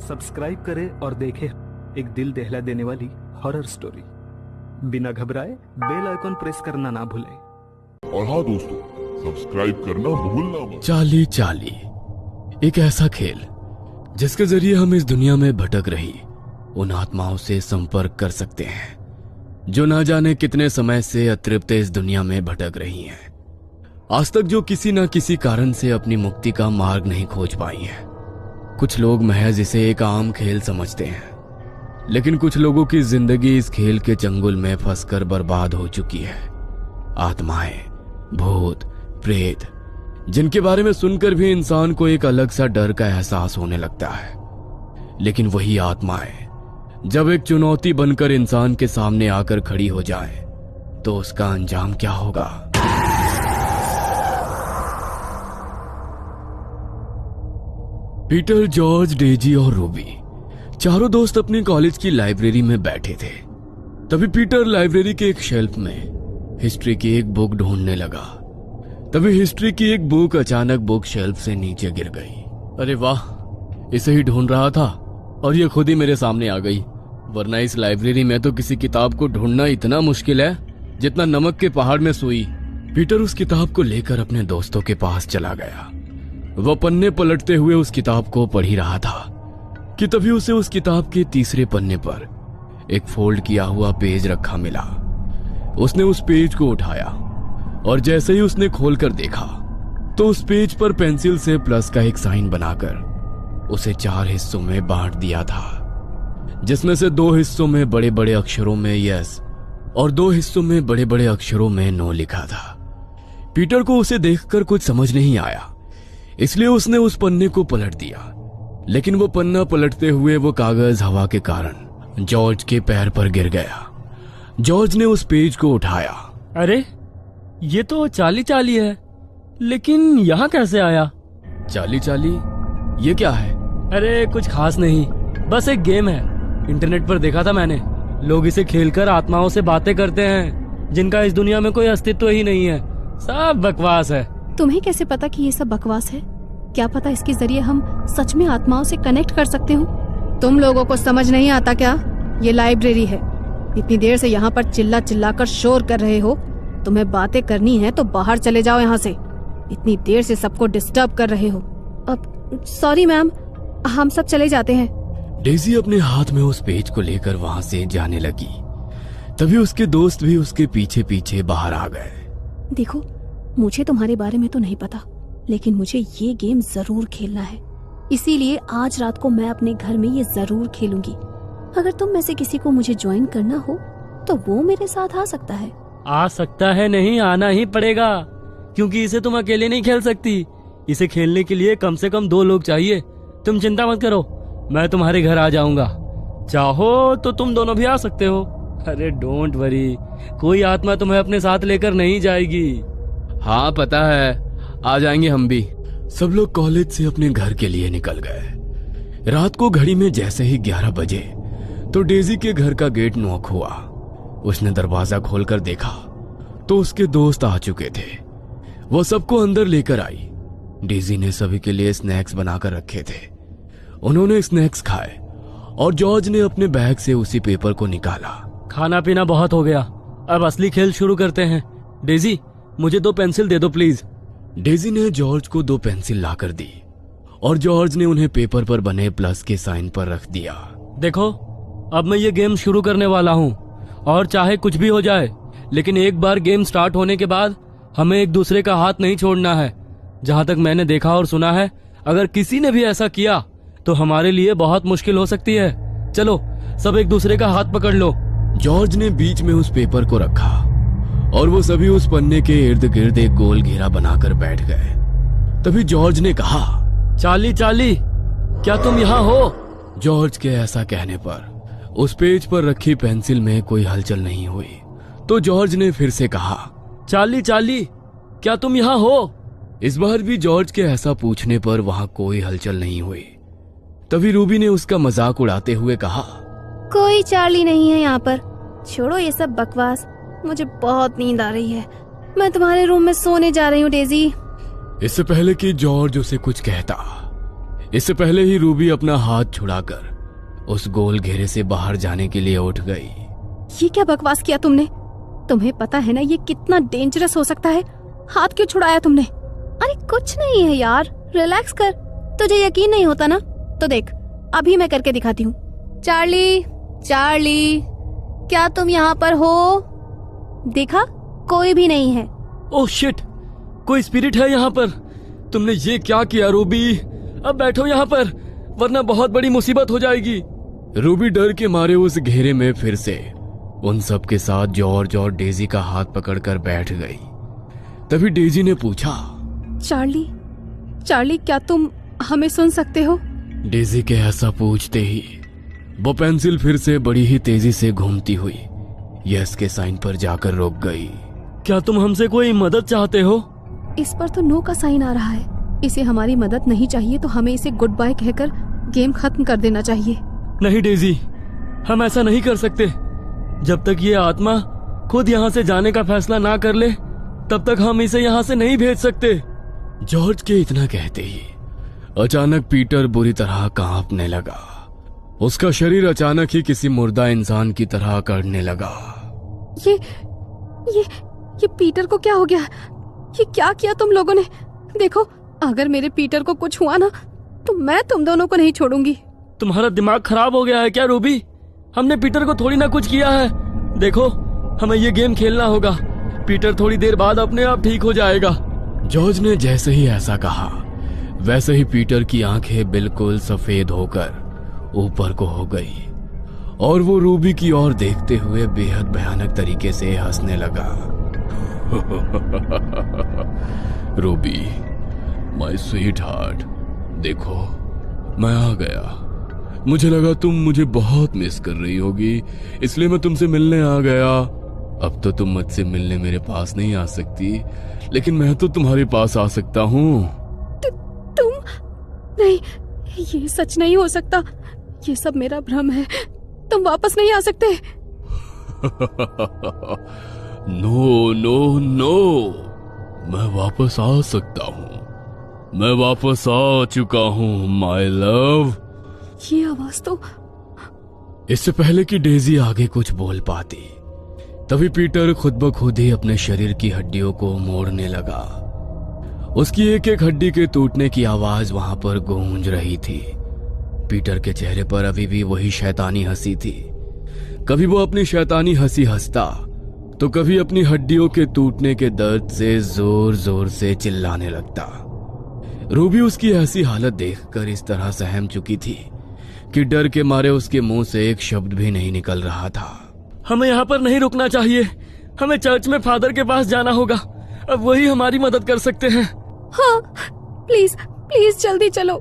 Subscribe करें और देखें एक दिल दहला देने वाली हॉरर स्टोरी। बिना घबराए बेल आइकॉन प्रेस करना ना भूलें। और हाँ दोस्तों, सब्सक्राइब करना भूलना मत। चाली चाली एक ऐसा खेल जिसके जरिए हम इस दुनिया में भटक रही उन आत्माओं से संपर्क कर सकते हैं जो ना जाने कितने समय से अतृप्त इस दुनिया में भटक रही हैं। आज तक जो किसी न किसी कारण से अपनी मुक्ति का मार्ग नहीं खोज पाई हैं। कुछ लोग महज इसे एक आम खेल समझते हैं, लेकिन कुछ लोगों की जिंदगी इस खेल के चंगुल में फंसकर बर्बाद हो चुकी है। आत्माएं, भूत, प्रेत, जिनके बारे में सुनकर भी इंसान को एक अलग सा डर का एहसास होने लगता है। लेकिन वही आत्माएं जब एक चुनौती बनकर इंसान के सामने आकर खड़ी हो जाए तो उसका अंजाम क्या होगा? पीटर, जॉर्ज, डेजी और रूबी चारों दोस्त अपनी कॉलेज की लाइब्रेरी में बैठे थे। तभी पीटर लाइब्रेरी के एक शेल्फ में हिस्ट्री की एक बुक ढूंढने लगा। तभी हिस्ट्री की एक बुक अचानक बुक शेल्फ से नीचे गिर गई। अरे वाह, इसे ही ढूंढ रहा था और ये खुद ही मेरे सामने आ गई। वरना इस लाइब्रेरी में तो किसी किताब को ढूंढना इतना मुश्किल है जितना नमक के पहाड़ में सुई। पीटर उस किताब को लेकर अपने दोस्तों के पास चला गया। वह पन्ने पलटते हुए उस किताब को पढ़ ही रहा था कि तभी उसे उस किताब के तीसरे पन्ने पर एक फोल्ड किया हुआ पेज रखा मिला। उसने उस पेज को उठाया और जैसे ही उसने खोलकर देखा तो उस पेज पर पेंसिल से प्लस का एक साइन बनाकर उसे 4 हिस्सों में बांट दिया था, जिसमें से 2 हिस्सों में बड़े बड़े अक्षरों में यस और 2 हिस्सों में बड़े बड़े अक्षरों में नो लिखा था। पीटर को उसे देखकर कुछ समझ नहीं आया, इसलिए उसने उस पन्ने को पलट दिया। लेकिन वो पन्ना पलटते हुए वो कागज हवा के कारण जॉर्ज के पैर पर गिर गया। जॉर्ज ने उस पेज को उठाया। अरे ये तो चाली चाली है, लेकिन यहाँ कैसे आया? चाली चाली ये क्या है? अरे कुछ खास नहीं, बस एक गेम है। इंटरनेट पर देखा था मैंने। लोग इसे खेलकर आत्माओं से बातें करते हैं जिनका इस दुनिया में कोई अस्तित्व ही नहीं है। सब बकवास है। तुम्हें कैसे पता कि ये सब बकवास है? क्या पता इसके जरिए हम सच में आत्माओं से कनेक्ट कर सकते हो। तुम लोगों को समझ नहीं आता क्या? ये लाइब्रेरी है। इतनी देर से यहाँ पर चिल्ला चिल्ला कर शोर कर रहे हो। तुम्हें बातें करनी है तो बाहर चले जाओ यहाँ से। इतनी देर से सबको डिस्टर्ब कर रहे हो। अब सॉरी मैम, हम सब चले जाते हैं। डेजी अपने हाथ में उस पेज को लेकर वहाँ से जाने लगी। तभी उसके दोस्त भी उसके पीछे पीछे बाहर आ गए। देखो, मुझे तुम्हारे बारे में तो नहीं पता, लेकिन मुझे ये गेम जरूर खेलना है। इसीलिए आज रात को मैं अपने घर में ये जरूर खेलूंगी। अगर तुम में से किसी को मुझे ज्वाइन करना हो तो वो मेरे साथ आ सकता है। आ सकता है नहीं, आना ही पड़ेगा, क्योंकि इसे तुम अकेले नहीं खेल सकती। इसे खेलने के लिए कम से कम 2 लोग चाहिए। तुम चिंता मत करो, मैं तुम्हारे घर आ जाऊंगा। चाहो तो तुम दोनों भी आ सकते हो। अरे डोंट वरी, कोई आत्मा तुम्हें अपने साथ लेकर नहीं जाएगी। हाँ पता है, आ जाएंगे हम भी। सब लोग कॉलेज से अपने घर के लिए निकल गए। रात को घड़ी में जैसे ही 11 बजे तो डेजी के घर का गेट नॉक हुआ। उसने दरवाजा खोलकर देखा तो उसके दोस्त आ चुके थे। वो सबको अंदर लेकर आई। डेजी ने सभी के लिए स्नैक्स बनाकर रखे थे। उन्होंने स्नैक्स खाए और जॉर्ज ने अपने बैग से उसी पेपर को निकाला। खाना पीना बहुत हो गया, अब असली खेल शुरू करते हैं। डेजी, मुझे 2 पेंसिल दे दो प्लीज। डेजी ने जॉर्ज को 2 पेंसिल लाकर दी और जॉर्ज ने उन्हें पेपर पर बने प्लस के साइन पर रख दिया। देखो, अब मैं ये गेम शुरू करने वाला हूँ और चाहे कुछ भी हो जाए, लेकिन एक बार गेम स्टार्ट होने के बाद हमें एक दूसरे का हाथ नहीं छोड़ना है। जहाँ तक मैंने देखा और सुना है, अगर किसी ने भी ऐसा किया तो हमारे लिए बहुत मुश्किल हो सकती है। चलो सब एक दूसरे का हाथ पकड़ लो। जॉर्ज ने बीच में उस पेपर को रखा और वो सभी उस पन्ने के इर्द गिर्द एक गोल घेरा बनाकर बैठ गए। तभी जॉर्ज ने कहा, चाली चाली, क्या तुम यहाँ हो? जॉर्ज के ऐसा कहने पर उस पेज पर रखी पेंसिल में कोई हलचल नहीं हुई। तो जॉर्ज ने फिर से कहा, चाली चाली, क्या तुम यहाँ हो? इस बार भी जॉर्ज के ऐसा पूछने पर वहाँ कोई हलचल नहीं हुई। तभी रूबी ने उसका मजाक उड़ाते हुए कहा, कोई चार्ली नहीं है यहाँ पर। छोड़ो ये सब बकवास, मुझे बहुत नींद आ रही है। मैं तुम्हारे रूम में सोने जा रही हूँ डेजी। इससे पहले कि जॉर्ज उसे कुछ कहता, इससे पहले ही रूबी अपना हाथ छुड़ाकर उस गोल घेरे से बाहर जाने के लिए उठ गई। ये क्या बकवास किया तुमने? तुम्हें पता है ना ये कितना डेंजरस हो सकता है। हाथ क्यों छुड़ाया तुमने? अरे कुछ नहीं है यार, रिलैक्स कर। तुझे यकीन नहीं होता ना? तो देख, अभी मैं करके दिखाती हूँ। चार्ली, चार्ली, क्या तुम यहाँ पर हो? देखा, कोई भी नहीं है। ओह शिट, कोई स्पिरिट है यहाँ पर। तुमने ये क्या किया रूबी? अब बैठो यहाँ पर, वरना बहुत बड़ी मुसीबत हो जाएगी। रूबी डर के मारे उस घेरे में फिर से उन सब के साथ जॉर्ज और डेजी का हाथ पकड़कर बैठ गई। तभी डेजी ने पूछा, चार्ली, चार्ली, क्या तुम हमें सुन सकते हो? डेजी के ऐसा पूछते ही वो पेंसिल फिर से बड़ी ही तेजी से घूमती हुई यस के साइन पर जाकर रुक गई। क्या तुम हमसे कोई मदद चाहते हो? इस पर तो नो का साइन आ रहा है। इसे हमारी मदद नहीं चाहिए, तो हमें इसे गुड बाय कहकर गेम खत्म कर देना चाहिए। नहीं डेजी, हम ऐसा नहीं कर सकते। जब तक ये आत्मा खुद यहाँ से जाने का फैसला ना कर ले, तब तक हम इसे यहाँ से नहीं भेज सकते। जॉर्ज के इतना कहते ही अचानक पीटर बुरी तरह कांपने लगा। उसका शरीर अचानक ही किसी मुर्दा इंसान की तरह अकड़ने लगा। ये पीटर को क्या हो गया? ये क्या किया तुम लोगों ने? देखो, अगर मेरे पीटर को कुछ हुआ ना, तो मैं तुम दोनों को नहीं छोड़ूंगी। तुम्हारा दिमाग खराब हो गया है क्या रूबी? हमने पीटर को थोड़ी ना कुछ किया है। देखो, हमें ये गेम खेलना होगा। पीटर थोड़ी देर बाद अपने आप ठीक हो जाएगा। जॉर्ज ने जैसे ही ऐसा कहा, वैसे ही पीटर की आंखें बिल्कुल सफेद होकर ऊपर को हो गई और वो रूबी की ओर देखते हुए बेहद भयानक तरीके से हंसने लगा। रूबी, माय स्वीट हार्ट, देखो मैं आ गया। मुझे लगा तुम मुझे बहुत मिस कर रही होगी, इसलिए मैं तुमसे मिलने आ गया। अब तो तुम मुझसे मिलने मेरे पास नहीं आ सकती, लेकिन मैं तो तुम्हारे पास आ सकता हूँ। तुम नहीं, ये सच नहीं हो सकता। ये सब मेरा भ्रम है। तुम वापस नहीं आ सकते। नो नो नो, मैं वापस आ सकता हूँ। मैं वापस आ चुका हूँ माय लव। ये आवाज तो। इससे पहले कि डेजी आगे कुछ बोल पाती, तभी पीटर खुद ब खुद ही अपने शरीर की हड्डियों को मोड़ने लगा। उसकी एक एक हड्डी के टूटने की आवाज वहां पर गूंज रही थी। पीटर के चेहरे पर अभी भी वही शैतानी हंसी थी। कभी वो अपनी शैतानी हंसी हंसता, तो कभी अपनी हड्डियों के टूटने के दर्द से जोर जोर से चिल्लाने लगता। रूबी उसकी ऐसी हालत देखकर इस तरह सहम चुकी थी कि डर के मारे उसके मुंह से एक शब्द भी नहीं निकल रहा था। हमें यहाँ पर नहीं रुकना चाहिए। हमें चर्च में फादर के पास जाना होगा। अब वही हमारी मदद कर सकते हैं। हाँ, प्लीज प्लीज जल्दी चलो।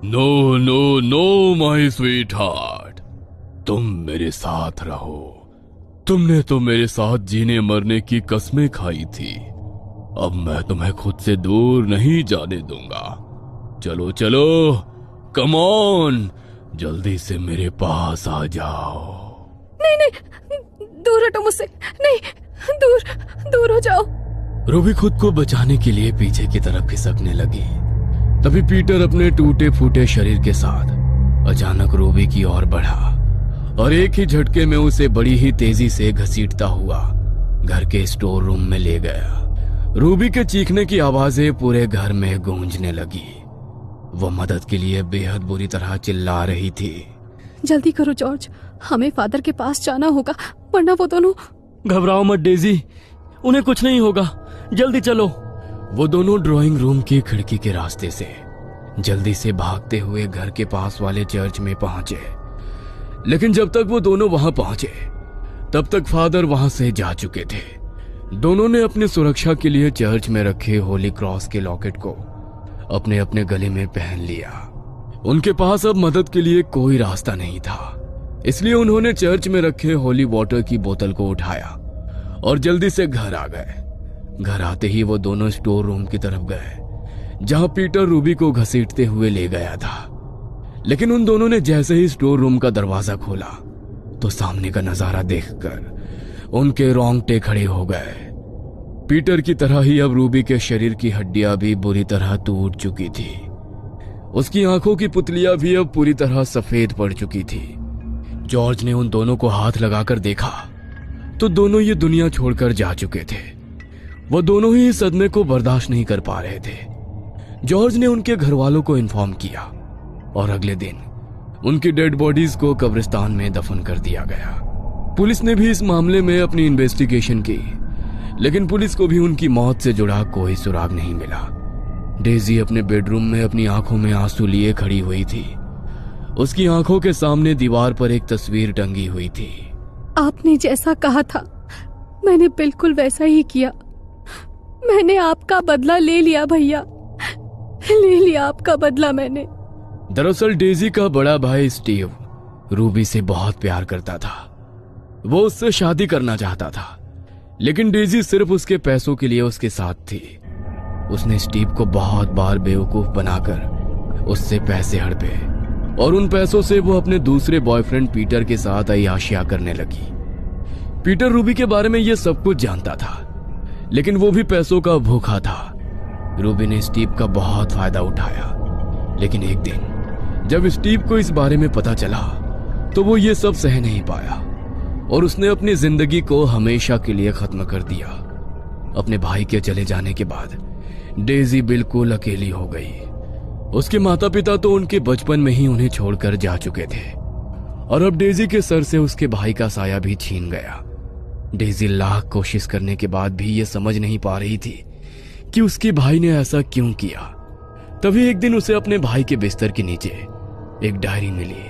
No no no my sweetheart, तुम मेरे साथ रहो। तुमने तो मेरे साथ जीने मरने की कस्में खाई थी। अब मैं तुम्हें खुद से दूर नहीं जाने दूंगा। चलो चलो, कम ऑन, जल्दी से मेरे पास आ जाओ। नहीं नहीं, दूर हटो मुझसे। नहीं, दूर दूर हो जाओ। रूबी खुद को बचाने के लिए पीछे की तरफ खिसकने लगी। तभी पीटर अपने टूटे फूटे शरीर के साथ अचानक रूबी की ओर बढ़ा और एक ही झटके में उसे बड़ी ही तेजी से घसीटता हुआ घर के स्टोर रूम में ले गया। रूबी के चीखने की आवाजें पूरे घर में गूंजने लगी। वो मदद के लिए बेहद बुरी तरह चिल्ला रही थी। जल्दी करो जॉर्ज, हमें फादर के पास जाना होगा, वरना वो दोनों। घबराओ मत डेजी, उन्हें कुछ नहीं होगा। जल्दी चलो। वो दोनों ड्राइंग रूम की खिड़की के रास्ते से जल्दी से भागते हुए घर के पास वाले चर्च में पहुंचे। लेकिन जब तक वो दोनों वहां पहुंचे, तब तक फादर वहां से जा चुके थे। दोनों ने अपनी सुरक्षा के लिए चर्च में रखे होली क्रॉस के लॉकेट को अपने अपने गले में पहन लिया। उनके पास अब मदद के लिए कोई रास्ता नहीं था, इसलिए उन्होंने चर्च में रखे होली वाटर की बोतल को उठाया और जल्दी से घर आ गए। घर आते ही वो दोनों स्टोर रूम की तरफ गए, जहां पीटर रूबी को घसीटते हुए ले गया था। लेकिन उन दोनों ने जैसे ही स्टोर रूम का दरवाजा खोला, तो सामने का नजारा देखकर उनके रोंगटे खड़े हो गए। पीटर की तरह ही अब रूबी के शरीर की हड्डियां भी बुरी तरह टूट चुकी थी। उसकी आंखों की पुतलियां भी अब पूरी तरह सफेद पड़ चुकी थी। जॉर्ज ने उन दोनों को हाथ लगाकर देखा तो दोनों ये दुनिया छोड़कर जा चुके थे। वो दोनों ही इस सदमे को बर्दाश्त नहीं कर पा रहे थे। जॉर्ज ने उनके घर वालों को इन्फॉर्म किया और अगले दिन उनकी डेड बॉडीज को कब्रिस्तान में दफन कर दिया गया। पुलिस ने भी इस मामले में अपनी इन्वेस्टिगेशन की, लेकिन पुलिस को भी उनकी मौत से जुड़ा कोई सुराग नहीं मिला। डेजी अपने बेडरूम में अपनी आंखों में आंसू लिए खड़ी हुई थी। उसकी आंखों के सामने दीवार पर एक तस्वीर टंगी हुई थी। आपने जैसा कहा था मैंने बिल्कुल वैसा ही किया। मैंने आपका बदला ले लिया भैया, ले लिया आपका बदला मैंने। दरअसल डेजी का बड़ा भाई स्टीव रूबी से बहुत प्यार करता था। वो उससे शादी करना चाहता था, लेकिन डेजी सिर्फ उसके पैसों के लिए उसके साथ थी। उसने स्टीव को बहुत बार बेवकूफ बनाकर उससे पैसे हड़पे और उन पैसों से वो अपने दूसरे बॉयफ्रेंड पीटर के साथ अय्याशियां करने लगी। पीटर रूबी के बारे में ये सब कुछ जानता था, लेकिन वो भी पैसों का भूखा था। रूबी ने स्टीव का बहुत फायदा उठाया, लेकिन एक दिन जब स्टीव को इस बारे में पता चला तो वो ये सब सह नहीं पाया और उसने अपनी जिंदगी को हमेशा के लिए खत्म कर दिया। अपने भाई के चले जाने के बाद डेजी बिल्कुल अकेली हो गई। उसके माता पिता तो उनके बचपन में ही उन्हें छोड़कर जा चुके थे और अब डेजी के सर से उसके भाई का साया भी छीन गया। डेजी लाख कोशिश करने के बाद भी ये समझ नहीं पा रही थी कि उसके भाई ने ऐसा क्यों किया। तभी एक दिन उसे अपने भाई के बिस्तर के नीचे एक डायरी मिली,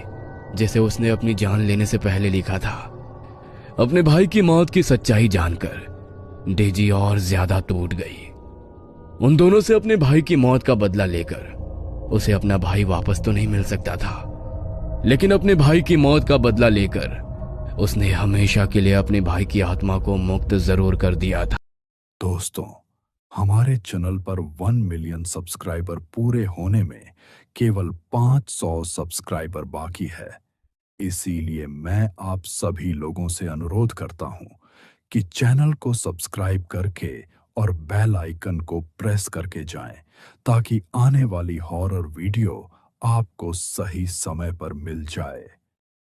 जिसे उसने अपनी जान लेने से पहले लिखा था। अपने भाई की मौत की सच्चाई जानकर डेजी और ज्यादा टूट गई। उन दोनों से अपने भाई की मौत का बदला लेकर उसे अपना भाई वापस तो नहीं मिल सकता था, लेकिन अपने भाई की मौत का बदला लेकर उसने हमेशा के लिए अपने भाई की आत्मा को मुक्त जरूर कर दिया था। दोस्तों, हमारे चैनल पर 1 मिलियन सब्सक्राइबर पूरे होने में केवल 500 सब्सक्राइबर बाकी है। इसीलिए मैं आप सभी लोगों से अनुरोध करता हूं कि चैनल को सब्सक्राइब करके और बेल आइकन को प्रेस करके जाएं, ताकि आने वाली हॉरर वीडियो आपको सही समय पर मिल जाए।